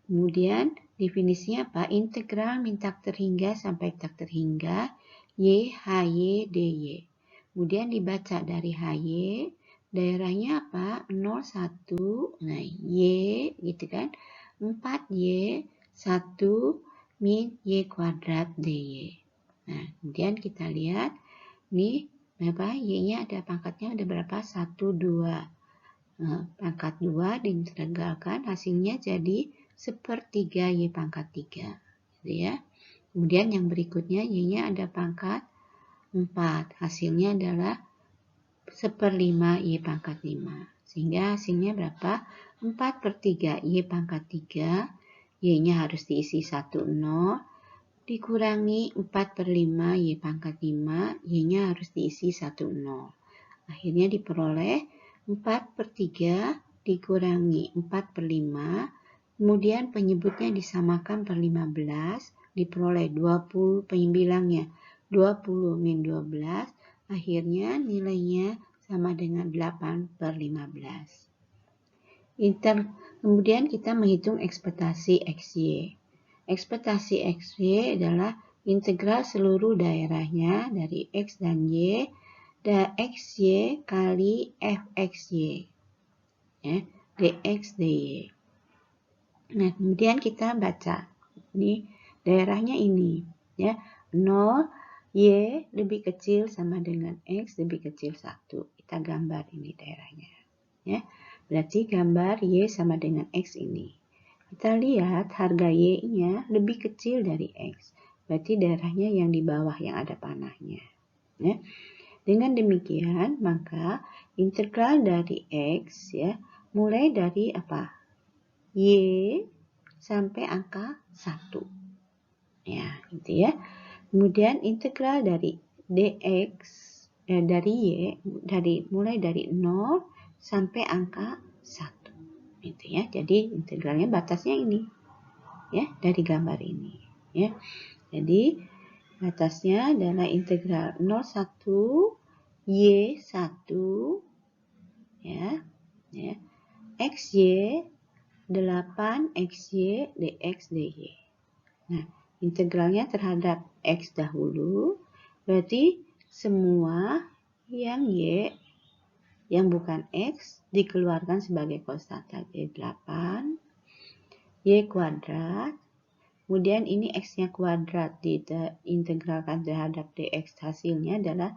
Kemudian definisinya apa? Integral min tak terhingga sampai tak terhingga Y, HY, DY. Kemudian dibaca dari HY. Daerahnya apa? 0, 1, nah Y gitu kan. 4Y, 1 min Y kuadrat DY. Nah, kemudian kita lihat, nih berapa? Y-nya ada pangkatnya ada berapa? 1, 2. Nah, pangkat 2 diintegralkan, hasilnya jadi 1/3 Y pangkat 3. Gitu ya. Kemudian yang berikutnya Y-nya ada pangkat 4. Hasilnya adalah 1/5 Y pangkat 5. Sehingga hasilnya berapa? 4/3 Y pangkat 3. Y-nya harus diisi 1, 0. Dikurangi 4/5 Y pangkat 5. Y-nya harus diisi 1, 0. Akhirnya diperoleh 4/3 dikurangi 4/5. Kemudian penyebutnya disamakan per 15. Diperoleh 20 penyimbilangnya 20 min 12. Akhirnya nilainya sama dengan 8/15. Kemudian kita menghitung ekspektasi XY. Ekspektasi XY adalah integral seluruh daerahnya dari X dan Y, XY kali FXY. Ya, DX, DY. Nah, kemudian kita baca. Ini daerahnya ini. Ya, 0, Y lebih kecil sama dengan X lebih kecil 1. Kita gambar ini daerahnya. Ya, berarti gambar Y sama dengan X ini. Kita lihat harga Y-nya lebih kecil dari X. Berarti daerahnya yang di bawah yang ada panahnya. Ya. Dengan demikian, maka integral dari X ya, mulai dari apa? Y sampai angka 1. Ya, gitu ya. Kemudian integral dari dx dari Y mulai dari 0 sampai angka 1. Gitu ya. Jadi integralnya batasnya ini. Ya, dari gambar ini, ya. Jadi batasnya adalah integral 01 Y1 ya. XY 8 XY dx dy. Nah, integralnya terhadap X dahulu, berarti semua yang Y yang bukan X dikeluarkan sebagai konstanta. Jadi 8 Y kuadrat, kemudian ini X-nya kuadrat diintegralkan terhadap dx, hasilnya adalah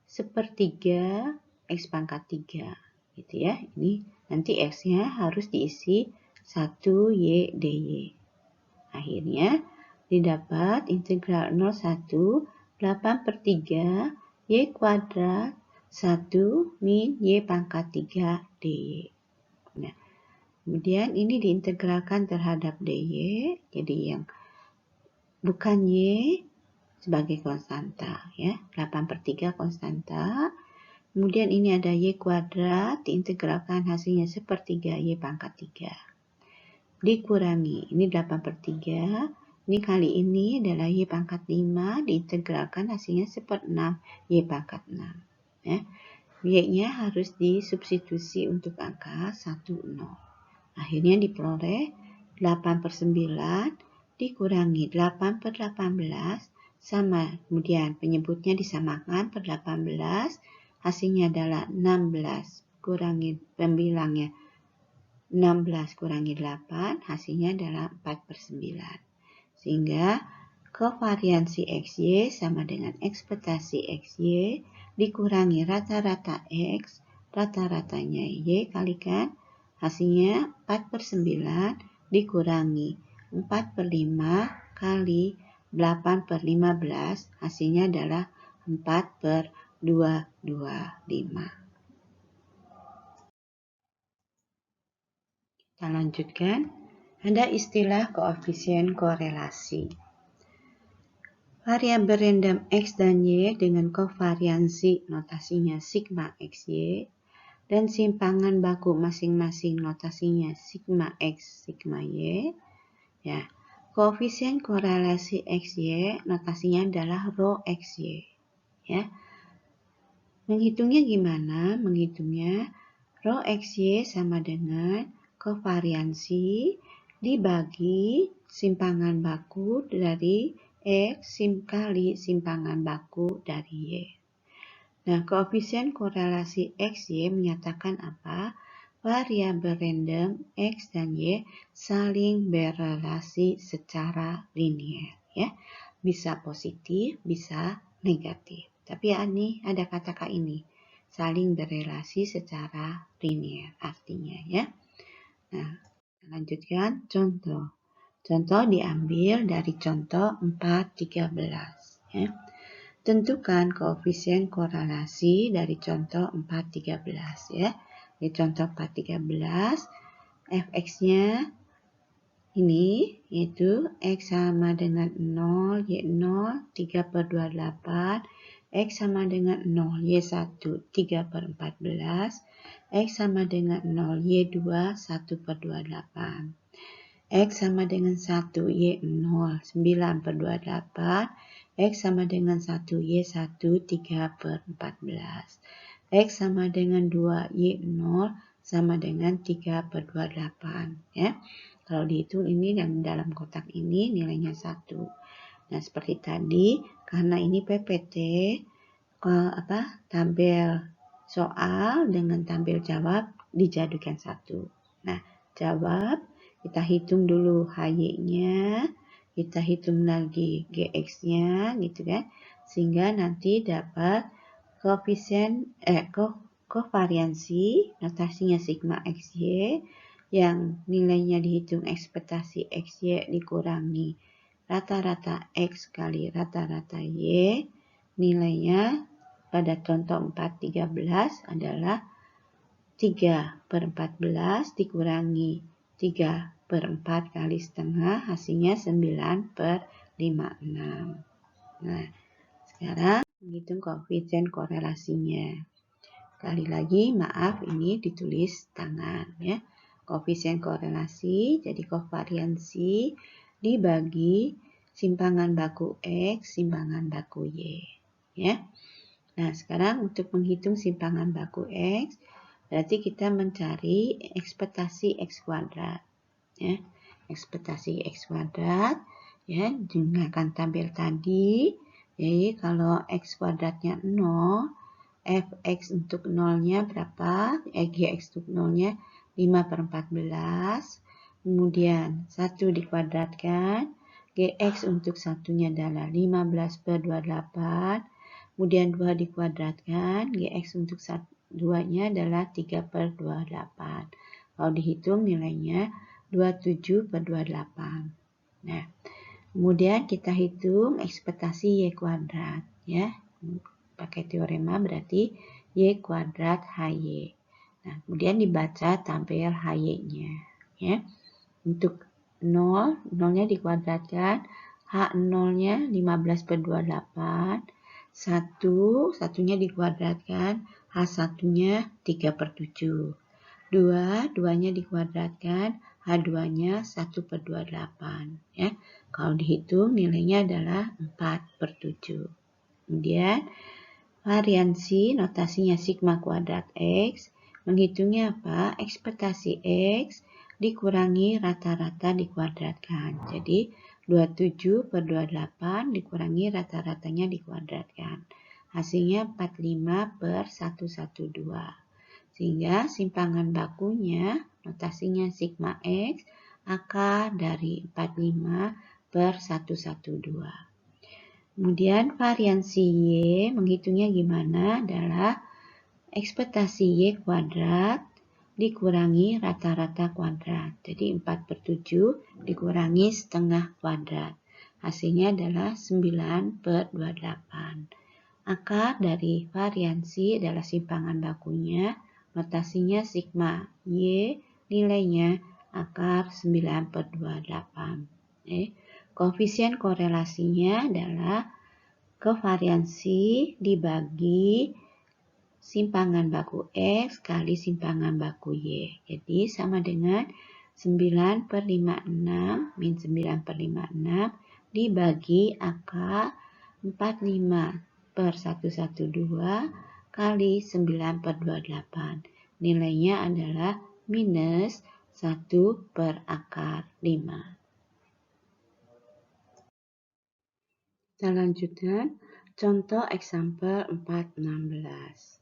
1/3 X pangkat 3. Gitu ya. Ini nanti X-nya harus diisi 1Y dy. Akhirnya didapat integral 01 8/3 Y kuadrat 1 min Y pangkat 3 dy. Nah, kemudian ini diintegralkan terhadap dy, jadi yang bukan Y sebagai konstanta, ya, 8/3 konstanta. Kemudian ini ada Y kuadrat, diintegralkan hasilnya 1/3 Y pangkat 3. Dikurangi, ini 8/3, ini kali ini adalah Y pangkat 5, diintegralkan hasilnya 1/6 Y pangkat 6. Ya. Y-nya harus disubstitusi untuk angka 1, 0. Akhirnya diperoleh 8/9 dikurangi 8/18 sama, kemudian penyebutnya disamakan per 18, hasilnya adalah 16 kurangi pembilangnya 16 kurangi 8, hasilnya adalah 4/9. Sehingga kovariansi XY sama dengan ekspektasi XY dikurangi rata-rata X, rata-ratanya Y kalikan, hasilnya 4/9 dikurangi 4/5 kali 8/15, hasilnya adalah 4/225. Kita lanjutkan. Ada istilah koefisien korelasi. Variabel random X dan Y dengan kovariansi notasinya sigma XY dan simpangan baku masing-masing notasinya sigma X, sigma Y. Ya, koefisien korelasi XY notasinya adalah rho XY. Ya. Menghitungnya gimana? Menghitungnya rho XY sama dengan kovariansi dibagi simpangan baku dari X kali simpangan baku dari Y. Nah, koefisien korelasi XY menyatakan apa? Variabel random X dan Y saling berelasi secara linear. Ya. Bisa positif, bisa negatif. Tapi ini ada kata ini, saling berelasi secara linear artinya, ya. Nah, lanjutkan contoh. Contoh diambil dari contoh 4/13. Ya. Tentukan koefisien korelasi dari contoh 4/13. Ya. Di contoh 4/13, fx-nya ini yaitu X sama dengan 0, Y0, 3/28, X sama dengan 0, Y1, 3/14, X sama dengan 0, Y2, 1/28. X sama dengan 1, Y0, 9/28, X sama dengan 1, Y1, 3/14. X sama dengan 2, Y0, sama dengan 3/28. Ya. Kalau dihitung ini dalam kotak ini nilainya 1. Nah, seperti tadi, karena ini PPT, tabel soal dengan tabel jawab dijadikan 1. Nah, jawab, kita hitung dulu HY-nya, kita hitung lagi GX-nya, gitu kan, sehingga nanti dapat koefisien kovariansi notasinya sigma XY yang nilainya dihitung ekspektasi XY dikurangi rata-rata X kali rata-rata Y, nilainya pada contoh 4/13 adalah 3/14 dikurangi 3/4 kali setengah, hasilnya 9/56. Nah, sekarang menghitung koefisien korelasinya. Sekali lagi, maaf ini ditulis tangan, ya. Koefisien korelasi jadi kovariansi dibagi simpangan baku X, simpangan baku Y. Ya. Nah, sekarang untuk menghitung simpangan baku X, berarti kita mencari ekspektasi X kuadrat. Ya. Ekspektasi X kuadrat, ya, gunakan tabel tadi. Jadi kalau X kuadratnya 0, fx untuk 0-nya berapa? Gx untuk 0-nya 5/14. Kemudian 1 dikuadratkan. Gx untuk 1-nya adalah 15/28. Kemudian 2 dikuadratkan. Gx untuk 2-nya adalah 3/28. Kalau dihitung nilainya 27/28. Nah, Kemudian kita hitung ekspektasi Y kuadrat, ya. Pakai teorema berarti Y kuadrat HY. Nah, kemudian dibaca tabel HY-nya, ya. Untuk 0, 0-nya dikuadratkan, H0-nya 15/28, 1, 1-nya dikuadratkan, H1-nya 3/7. 2, 2-nya dikuadratkan, H2-nya 1/28. Ya. Kalau dihitung nilainya adalah 4/7. Kemudian variansi notasinya sigma kuadrat X. Menghitungnya apa? Ekspektasi X dikurangi rata-rata dikuadratkan. Jadi 27/28 dikurangi rata-ratanya dikuadratkan. Hasilnya 45/112. Sehingga simpangan bakunya notasinya sigma X akar dari 45/112. Kemudian variansi Y menghitungnya gimana adalah ekspektasi Y kuadrat dikurangi rata-rata kuadrat. Jadi 4/7 dikurangi setengah kuadrat. Hasilnya adalah 9/28. Akar dari variansi adalah simpangan bakunya. Notasinya sigma Y, nilainya akar 9/28. Koefisien korelasinya adalah kovariansi dibagi simpangan baku X kali simpangan baku Y. Jadi sama dengan 9/56 min 9/56 dibagi akar 45/112 kali 9/28. Nilainya adalah minus 1/5. Kita lanjutkan contoh example 416.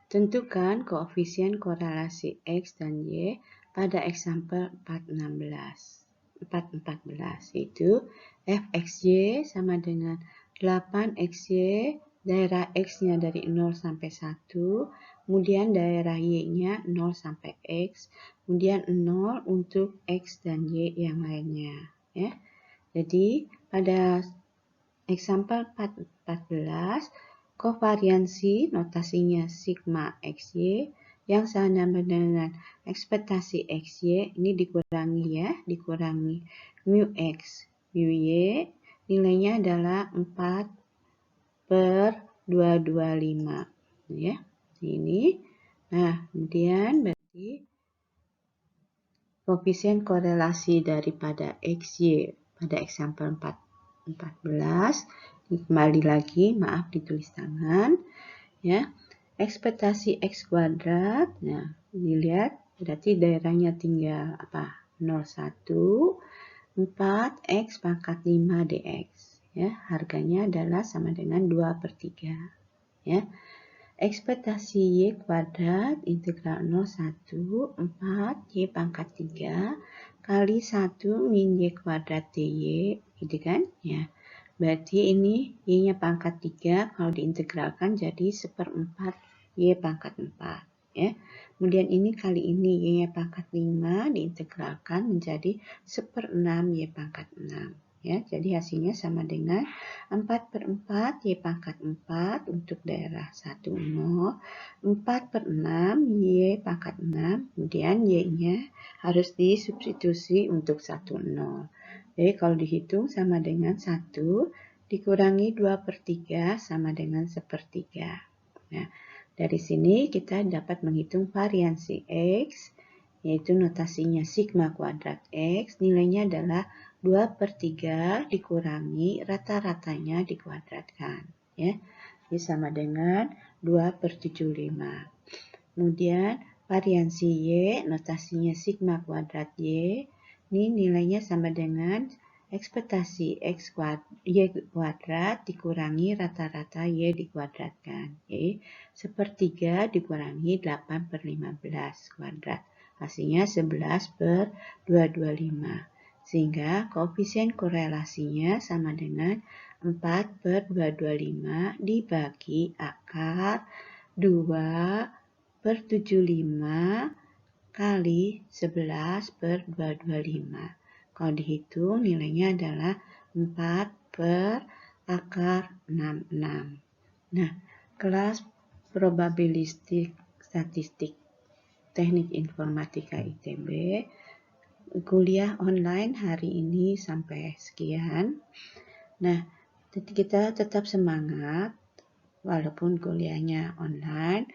Tentukan koefisien korelasi X dan Y pada example 414, yaitu fxy sama dengan 8xy, daerah X-nya dari 0 sampai 1, kemudian daerah Y-nya 0 sampai X, kemudian 0 untuk X dan Y yang lainnya. Ya. Jadi pada example 414, kovariansi notasinya sigma XY yang sama dengan ekspektasi XY ini dikurangi ya, dikurangi mu X, mu Y, nilainya adalah 4/225 ya. Ini. Nah, kemudian berarti koefisien korelasi daripada XY pada example 414, kembali lagi, maaf ditulis tangan, ya. Ekspektasi X kuadrat, nah, dilihat berarti daerahnya tinggal apa? 01, 4X pangkat 5 dx, ya. Harganya adalah sama dengan 2/3, ya. Ekspektasi Y kuadrat integral 01, 4 Y pangkat 3 kali 1 min Y kuadrat dy, gitu kan? Ya. Berarti ini Y-nya pangkat 3 kalau diintegralkan jadi 1/4 Y pangkat 4. Ya. Kemudian ini kali ini Y-nya pangkat 5 diintegralkan menjadi 1/6 Y pangkat 6. Ya, jadi hasilnya sama dengan 4/4 Y pangkat 4 untuk daerah 1, 0, 4/6 Y pangkat 6, kemudian Y-nya harus disubstitusi untuk 1, 0. Jadi kalau dihitung sama dengan 1 dikurangi 2/3 sama dengan 1/3. Nah, dari sini kita dapat menghitung variansi X, yaitu notasinya sigma kuadrat X, nilainya adalah 2/3 dikurangi rata-ratanya dikuadratkan. Ya. Jadi sama dengan 2/75. Kemudian variansi Y, notasinya sigma kuadrat Y, ini nilainya sama dengan ekspektasi Y kuadrat dikurangi rata-rata Y dikuadratkan. Jadi 1/3 dikurangi 8/15 kuadrat. Hasilnya 11/225. Sehingga koefisien korelasinya sama dengan 4/225 dibagi akar 2/75 kali 11/225. Kalau dihitung nilainya adalah 4 per akar 66. Nah, kelas probabilistik statistik Teknik Informatika ITB kuliah online hari ini sampai sekian. Nah, kita tetap semangat walaupun kuliahnya online.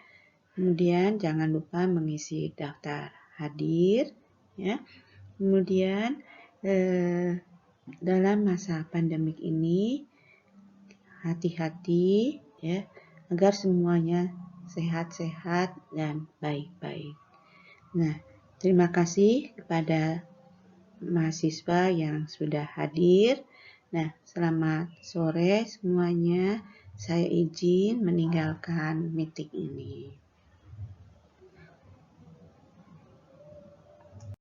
Kemudian jangan lupa mengisi daftar hadir, ya. Kemudian dalam masa pandemik ini hati-hati, ya, agar semuanya sehat-sehat dan baik-baik. Nah, terima kasih kepada mahasiswa yang sudah hadir. Nah, selamat sore semuanya. Saya izin meninggalkan meeting ini.